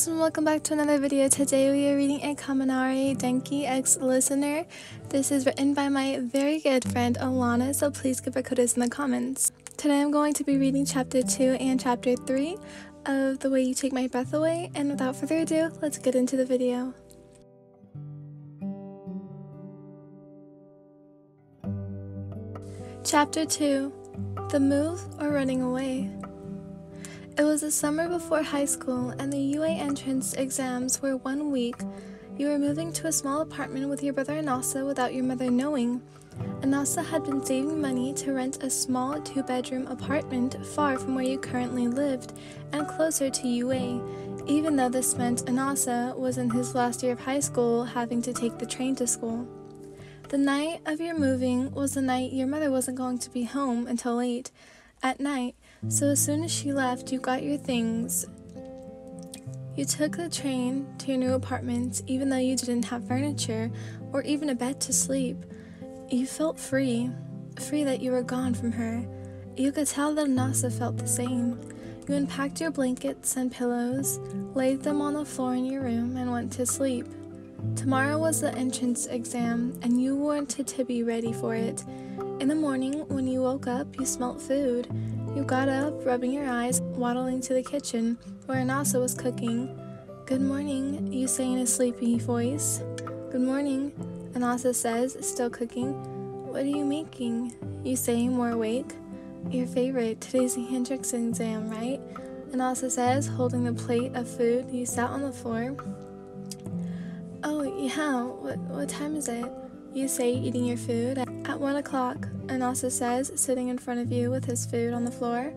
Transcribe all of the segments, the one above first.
loves, and welcome back to another video. Today we are reading a Kaminari Denki X Listener. This is written by my very good friend Alana, so please give her kudos in the comments. Today I'm going to be reading chapter 2 and chapter 3 of The Way You Take My Breath Away, and without further ado, let's get into the video. Chapter 2, The Move or Running Away. It was the summer before high school, and the UA entrance exams were 1 week. You were moving to a small apartment with your brother Anasa without your mother knowing. Anasa had been saving money to rent a small 2-bedroom apartment far from where you currently lived and closer to UA, even though this meant Anasa was in his last year of high school, having to take the train to school. The night of your moving was the night your mother wasn't going to be home until late at night, so as soon as she left, you got your things. You took the train to your new apartment, even though you didn't have furniture or even a bed to sleep. You felt free that you were gone from her. You could tell that Anasa felt the same. You unpacked your blankets and pillows, laid them on the floor in your room, and went to sleep. Tomorrow was the entrance exam, and you wanted to be ready for it. In the morning, when you woke up, you smelt food. You got up, rubbing your eyes, waddling to the kitchen, where Anasa was cooking. "Good morning," you say in a sleepy voice. "Good morning," Anasa says, still cooking. "What are you making?" you say, more awake. "Your favorite, today's the entrance exam, right?" Anasa says, holding the plate of food you sat on the floor. "Oh, yeah, what time is it?" you say, eating your food. "At 1 o'clock, Anasa says, sitting in front of you with his food on the floor.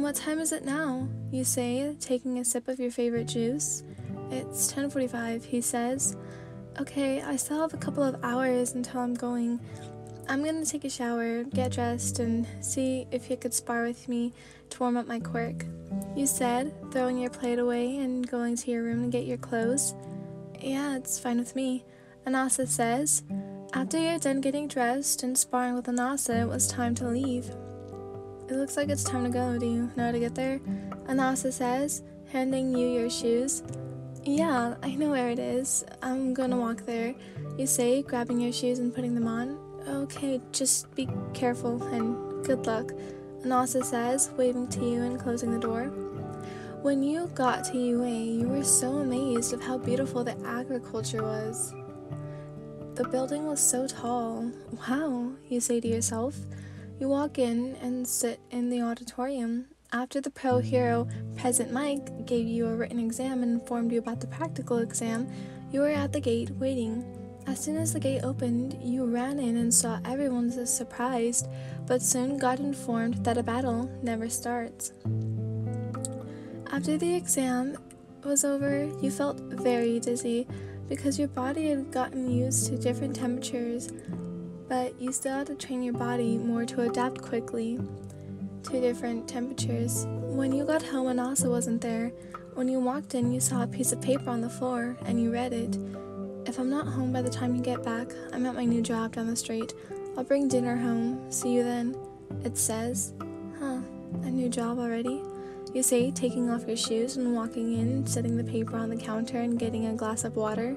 What time is it now?" you say, taking a sip of your favorite juice. "It's 10:45, he says. "Okay, I still have a couple of hours until I'm going. I'm gonna take a shower, get dressed, and see if you could spar with me to warm up my quirk," you said, throwing your plate away and going to your room to get your clothes. "Yeah, it's fine with me," Anasa says. After you're done getting dressed and sparring with Anasa, it was time to leave. "It looks like it's time to go. Do you know how to get there?" Anasa says, handing you your shoes. "Yeah, I know where it is. I'm gonna walk there," you say, grabbing your shoes and putting them on. "Okay, just be careful and good luck," Anasa says, waving to you and closing the door. When you got to UA, you were so amazed of how beautiful the agriculture was. The building was so tall. "Wow," you say to yourself. You walk in and sit in the auditorium. After the pro hero Present Mike gave you a written exam and informed you about the practical exam, you were at the gate waiting. As soon as the gate opened, you ran in and saw everyone was surprised, but soon got informed that a battle never starts. After the exam was over, you felt very dizzy because your body had gotten used to different temperatures, but you still had to train your body more to adapt quickly to different temperatures. When you got home, Anasa wasn't there. When you walked in, you saw a piece of paper on the floor, and you read it. "If I'm not home by the time you get back, I'm at my new job down the street. I'll bring dinner home. See you then," it says. "Huh, a new job already?" you say, taking off your shoes and walking in, setting the paper on the counter and getting a glass of water.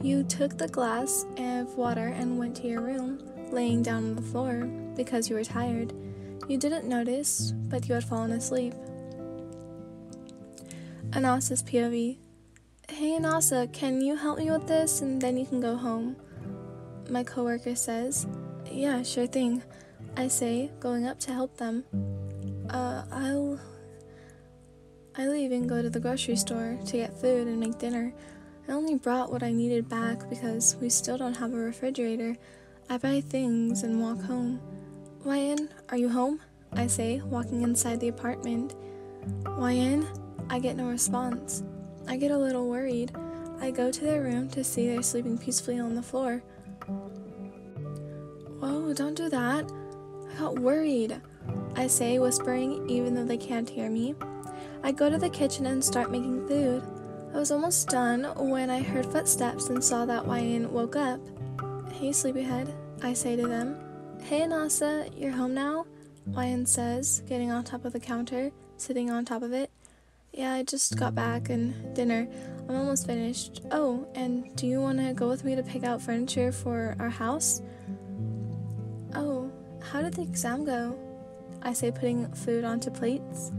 You took the glass of water and went to your room, laying down on the floor because you were tired. You didn't notice, but you had fallen asleep. Anasa's POV. "Hey Anasa, can you help me with this and then you can go home?" My coworker says. "Yeah, sure thing," I say, going up to help them. I leave and go to the grocery store to get food and make dinner. I only brought what I needed back because we still don't have a refrigerator. I buy things and walk home." "Wyan, are you home?" I say, walking inside the apartment. "Wyan?" I get no response. I get a little worried. I go to their room to see they're sleeping peacefully on the floor. "Whoa, don't do that. I got worried," I say, whispering even though they can't hear me. I go to the kitchen and start making food. I was almost done when I heard footsteps and saw that Wyan woke up. "Hey, sleepyhead," I say to them. "Hey, Anasa, you're home now?" Wyan says, getting on top of the counter, sitting on top of it. Yeah, I just got back and dinner. I'm almost finished. Oh, and do you want to go with me to pick out furniture for our house? Oh, how did the exam go? I say, putting food onto plates.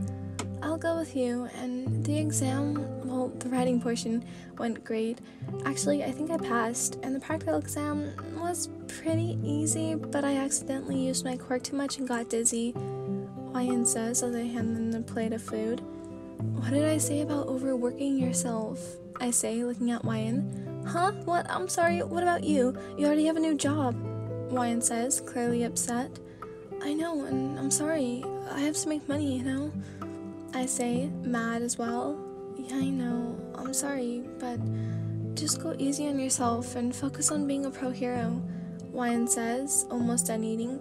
I'll go with you, and the exam, well, the writing portion went great. Actually, I think I passed, and the practical exam was pretty easy, but I accidentally used my quirk too much and got dizzy. Ryan says as I hand them the plate of food. What did I say about overworking yourself? I say, looking at Ryan. Huh? What? I'm sorry, what about you? You already have a new job. Ryan says, clearly upset. I know, and I'm sorry. I have to make money, you know? I say, mad as well. Yeah, I know. I'm sorry, but just go easy on yourself and focus on being a pro hero. Ryan says, almost done eating.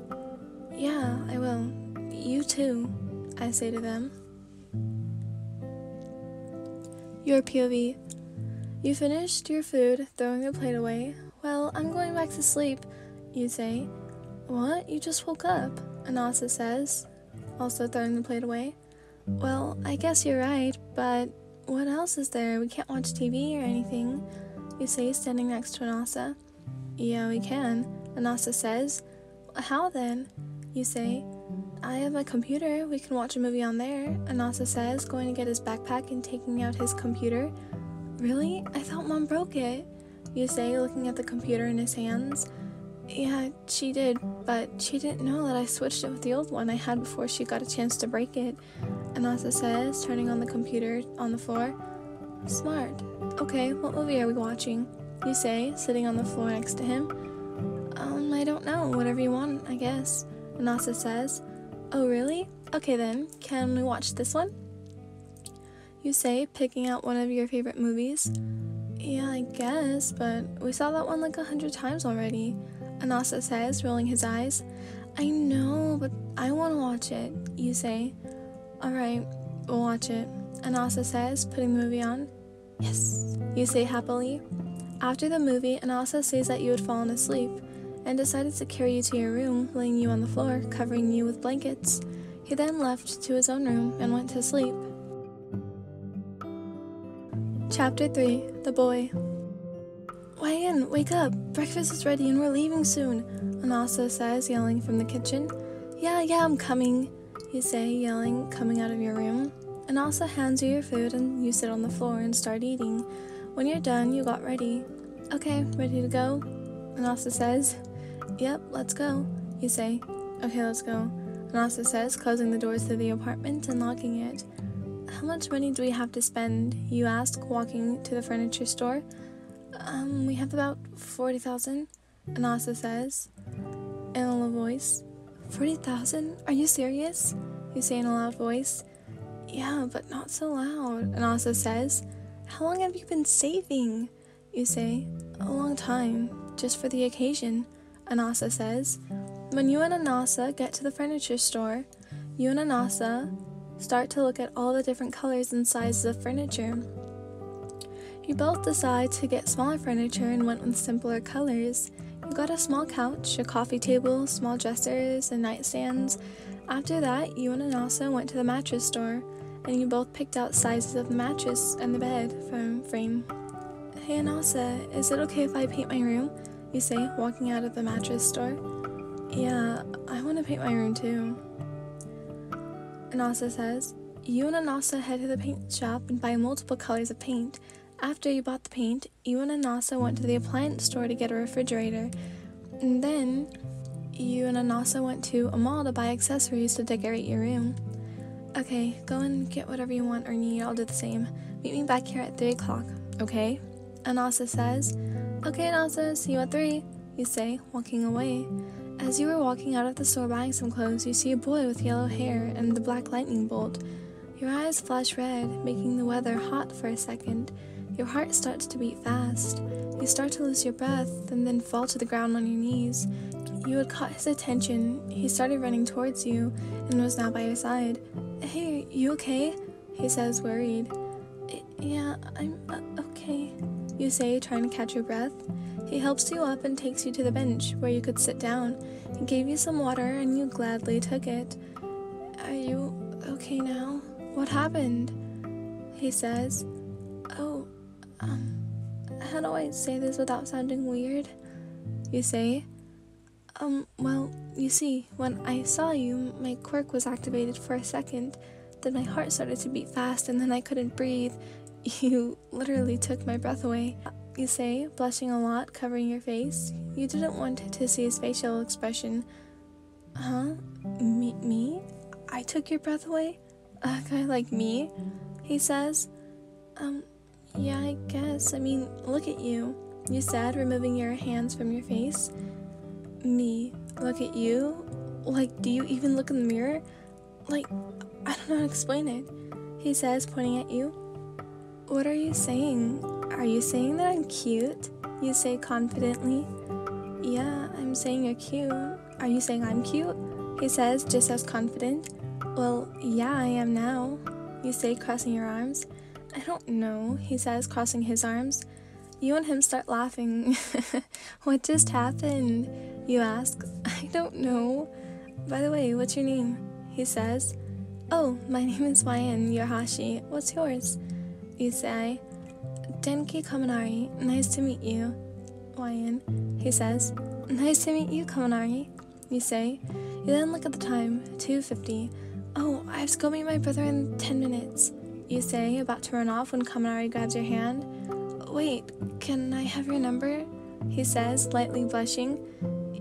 Yeah, I will. You too, I say to them. Your POV. You finished your food, throwing the plate away. Well, I'm going back to sleep, you say. What? You just woke up, Anasa says, also throwing the plate away. Well, I guess you're right, but what else is there? We can't watch TV or anything, you say, standing next to Anasa. Yeah, we can, Anasa says. How then? You say. I have my computer, we can watch a movie on there, Anasa says, going to get his backpack and taking out his computer. Really? I thought Mom broke it, you say, looking at the computer in his hands. Yeah, she did, but she didn't know that I switched it with the old one I had before she got a chance to break it, Anasa says, turning on the computer on the floor. Smart. Okay, what movie are we watching? You say, sitting on the floor next to him. I don't know, whatever you want, I guess, Anasa says. Oh, really? Okay then, can we watch this one? You say, picking out one of your favorite movies. Yeah, I guess, but we saw that one like 100 times already, Anasa says, rolling his eyes. I know, but I want to watch it, you say. Alright, we'll watch it, Anasa says, putting the movie on. Yes, you say happily. After the movie, Anasa says that you had fallen asleep, and decided to carry you to your room, laying you on the floor, covering you with blankets. He then left to his own room and went to sleep. Chapter 3. The Boy. Ryan, wake up! Breakfast is ready and we're leaving soon, Anasa says, yelling from the kitchen. Yeah, I'm coming, you say, yelling, coming out of your room. Anasa hands you your food and you sit on the floor and start eating. When you're done, you got ready. Okay, ready to go? Anasa says. Yep, let's go, you say. Okay, let's go, Anasa says, closing the doors to the apartment and locking it. How much money do we have to spend? You ask, walking to the furniture store. We have about 40,000, Anasa says, in a low voice. 40,000? Are you serious? You say in a loud voice. Yeah, but not so loud, Anasa says. How long have you been saving? You say. A long time, just for the occasion, Anasa says. When you and Anasa get to the furniture store, you and Anasa start to look at all the different colors and sizes of furniture. You both decide to get smaller furniture and went with simpler colors. You got a small couch, a coffee table, small dressers, and nightstands. After that, you and Anasa went to the mattress store, and you both picked out sizes of the mattress and the bed frame. Hey Anasa, is it okay if I paint my room? You say, walking out of the mattress store. Yeah, I want to paint my room too, Anasa says. You and Anasa head to the paint shop and buy multiple colors of paint. After you bought the paint, you and Anasa went to the appliance store to get a refrigerator. And then, you and Anasa went to a mall to buy accessories to decorate your room. Okay, go and get whatever you want or need, I'll do the same. Meet me back here at 3 o'clock, okay? Anasa says. Okay, Anasa, see you at 3, you say, walking away. As you were walking out of the store buying some clothes, you see a boy with yellow hair and the black lightning bolt. Your eyes flash red, making the weather hot for a second. Your heart starts to beat fast. You start to lose your breath and then fall to the ground on your knees. You had caught his attention. He started running towards you and was now by your side. Hey, you okay? He says, worried. Yeah, I'm okay, you say, trying to catch your breath. He helps you up and takes you to the bench where you could sit down. He gave you some water and you gladly took it. Are you okay now? What happened? He says, "Oh, how do I say this without sounding weird?" You say, well, you see, when I saw you, my quirk was activated for a second, then my heart started to beat fast, and then I couldn't breathe. You literally took my breath away." You say, blushing a lot, covering your face. You didn't want to see his facial expression. "Huh? Me? I took your breath away? A guy like me?" He says. Yeah, I guess. I mean, look at you," you said, removing your hands from your face. "Me? Look at you? Like, do you even look in the mirror? Like, I don't know how to explain it," he says, pointing at you. "What are you saying? Are you saying that I'm cute?" You say confidently. "Yeah, I'm saying you're cute. Are you saying I'm cute?" he says, just as confident. "Well, yeah, I am now," you say, crossing your arms. "I don't know," he says, crossing his arms. You and him start laughing. "What just happened?" you ask. "I don't know. By the way, what's your name?" he says. "Oh, my name is Mayan Yohashi. What's yours?" You say. "Denki Kaminari. Nice to meet you." Mayan, he says. "Nice to meet you, Kaminari," you say. You then look at the time, 2:50. "Oh, I have to go meet my brother in 10 minutes. You say, about to run off when Kaminari grabs your hand. "Wait, can I have your number?" he says, lightly blushing.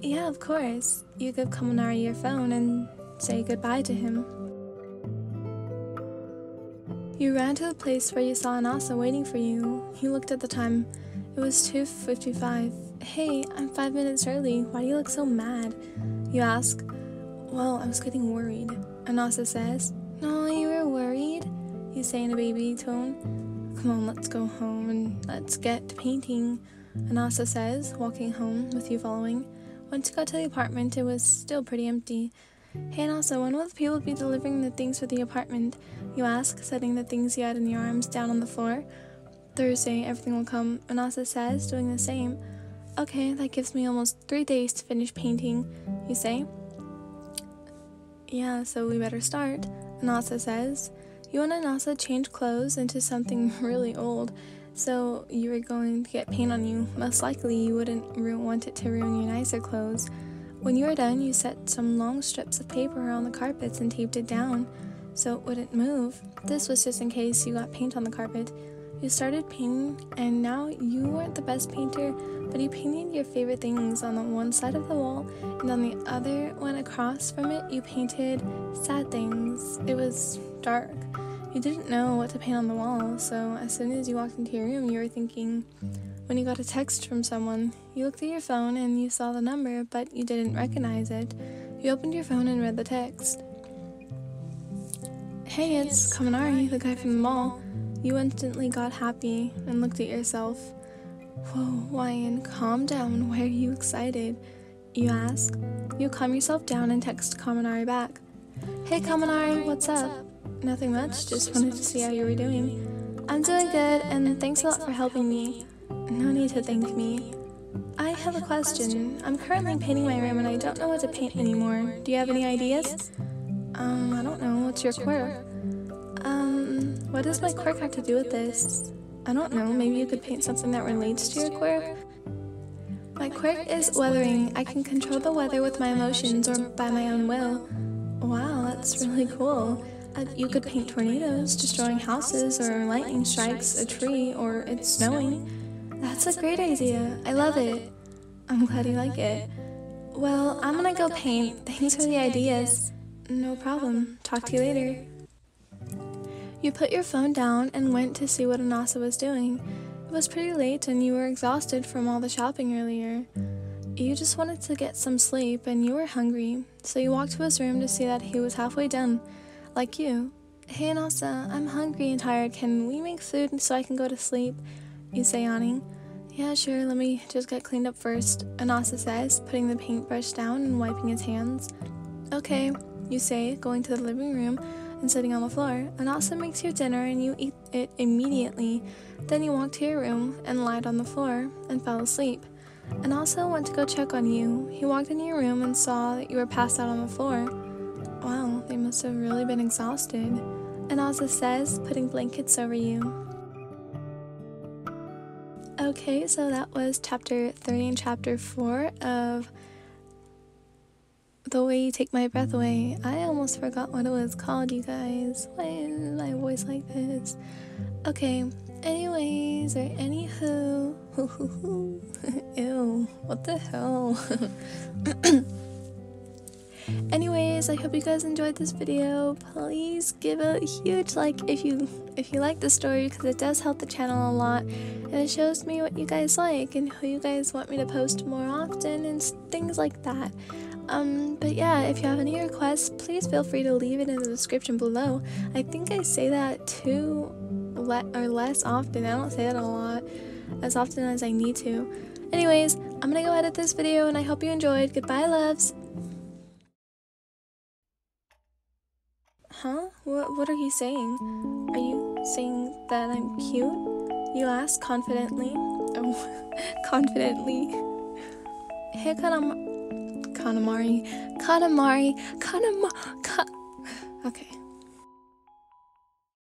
"Yeah, of course." You give Kaminari your phone and say goodbye to him. You ran to the place where you saw Anasa waiting for you. You looked at the time. It was 2:55. "Hey, I'm 5 minutes early. Why do you look so mad?" you ask. "Well, I was getting worried," Anasa says. "No, you were worried?" you say in a baby tone. "Come on, let's go home and let's get to painting," Anasa says, walking home with you following. Once you got to the apartment, it was still pretty empty. "Hey, Anasa, when will the people be delivering the things for the apartment?" you ask, setting the things you had in your arms down on the floor. "Thursday, everything will come," Anasa says, doing the same. "Okay, that gives me almost 3 days to finish painting," you say. "Yeah, so we better start," Anasa says. You and Anasa change clothes into something really old, so you were going to get paint on you. Most likely you wouldn't want it to ruin your nicer clothes. When you were done, you set some long strips of paper on the carpets and taped it down so it wouldn't move. This was just in case you got paint on the carpet. You started painting, and now you weren't the best painter, but you painted your favorite things on the one side of the wall, and on the other one across from it, you painted sad things. It was dark. You didn't know what to paint on the wall, so as soon as you walked into your room, you were thinking. When you got a text from someone, you looked at your phone and you saw the number, but you didn't recognize it. You opened your phone and read the text. "Hey, it's Kaminari, the guy from the mall." You instantly got happy and looked at yourself. "Whoa, Ryan, calm down. Why are you excited?" you ask. You calm yourself down and text Kaminari back. "Hey, Kaminari, what's up?" "Nothing much, just wanted to see how you were doing." "I'm doing good, and thanks a lot for helping me." "No need to thank me." "I have a question. I'm currently painting my room and I don't know what to paint anymore. Do you have any ideas?" I don't know. What's your quirk?" What does my quirk have to do with this?" "I don't know. Maybe you could paint something that relates to your quirk?" "My quirk is weathering. I can control the weather with my emotions or by my own will." "Wow, that's really cool. You could paint tornadoes, destroying houses, or lightning strikes a tree, or it's snowing." "That's a great idea. I love it." "I'm glad you like it." "Well, I'm gonna go paint. Thanks for the ideas." "No problem. Talk to you later." You put your phone down and went to see what Anasa was doing. It was pretty late and you were exhausted from all the shopping earlier. You just wanted to get some sleep and you were hungry, so you walked to his room to see that he was halfway done, like you. "Hey, Anasa, I'm hungry and tired. Can we make food so I can go to sleep?" you say, yawning. "Yeah, sure, let me just get cleaned up first," Anasa says, putting the paintbrush down and wiping his hands. "Okay," you say, going to the living room and sitting on the floor. Anasa makes you dinner and you eat it immediately. Then you walk to your room and lied on the floor and fell asleep. Anasa went to go check on you. He walked into your room and saw that you were passed out on the floor. Wow, they must have really been exhausted. And also says, putting blankets over you. Okay, so that was chapter 3 and chapter 4 of The Way You Take My Breath Away. I almost forgot what it was called, you guys. Why is my voice like this? Okay, anyways, or anywho. Ew, what the hell? Anyways, I hope you guys enjoyed this video. Please give a huge like if you like the story, because it does help the channel a lot, and it shows me what you guys like and who you guys want me to post more often and things like that. But yeah, if you have any requests, please feel free to leave it in the description below. I think I say that less often. I don't say that a lot, as often as I need to. Anyways, I'm gonna go edit this video, and I hope you enjoyed. Goodbye, loves. Huh? What are you saying? Are you saying that I'm cute? You ask confidently. Oh, confidently. Hey, Kaminari. Okay.